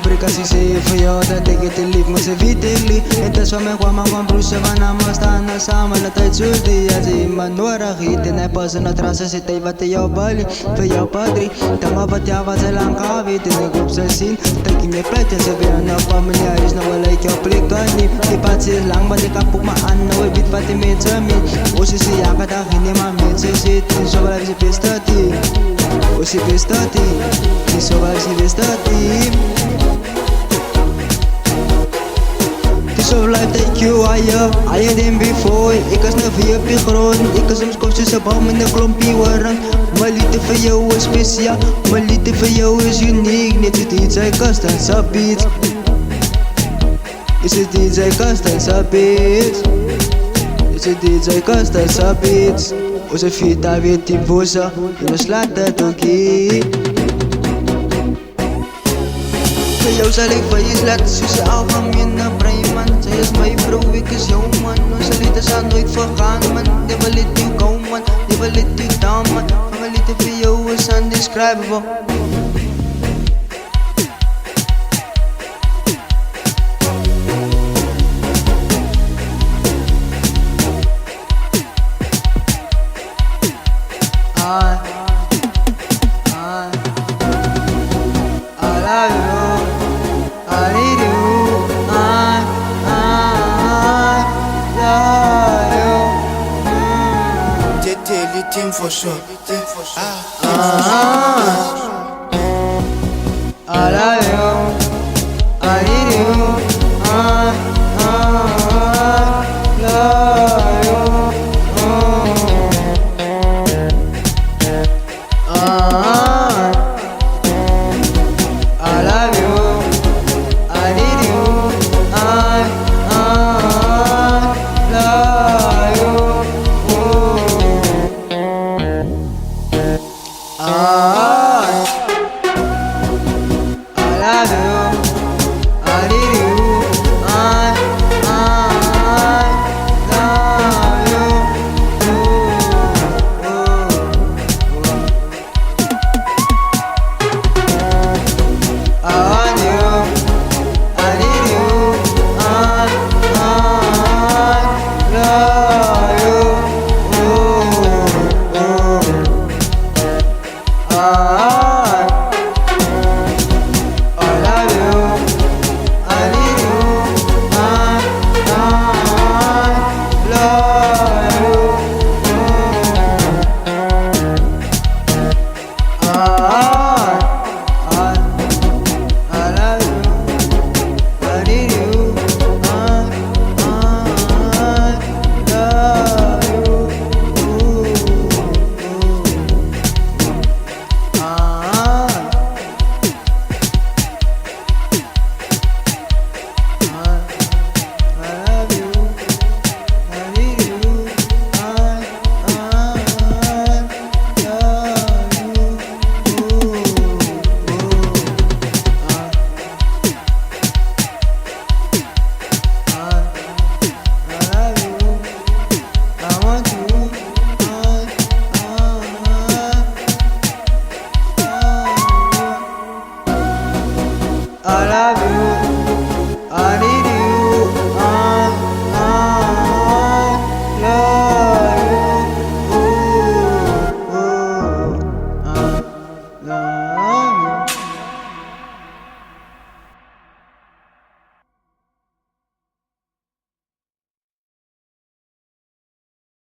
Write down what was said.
brica si se frio dat ik het lief maar ze weet ik li het is van mij kwam van broerse van namen staan samen dat hij zo die als iemand nodig heeft en hij pas in het rassen zit hij wat jou bali voor jou padri tama wat jou was lang kawit en ik op ze zien dat ik me pleit en ze weer naar familie is nou wel ik jou plik kan niet die pad is lang maar ik kapok maar aan nou weet wat die mensen mee os is ja dat geen maar mensen zitten zo wel ze pestati os se pestati die zo wel ze pestati so life take you higher than before. Ik is naar vier op je grond. Ik is soms kopjes op boom in de klompie warang. Mijn liefde voor jou is speciaal. Mijn liefde voor jou is uniek. Net het iets uit kast en sabiet. Is het iets uit kast en sabiet. Is het iets uit kast en sabiet. Onze vita weet die boza. Je was laat ook hier. Voor jou zal ik van je laten sociaal van je naar brein man. Zij is mijn vrouw, ik is jouw man. Onze liefde zal nooit vergaan man. Die wil het niet komen man, die wil het niet down man. Van mijn liefde voor jou is undescribable. Team for sure. I love you. I need you. Love you. I love you. I need you. Love you.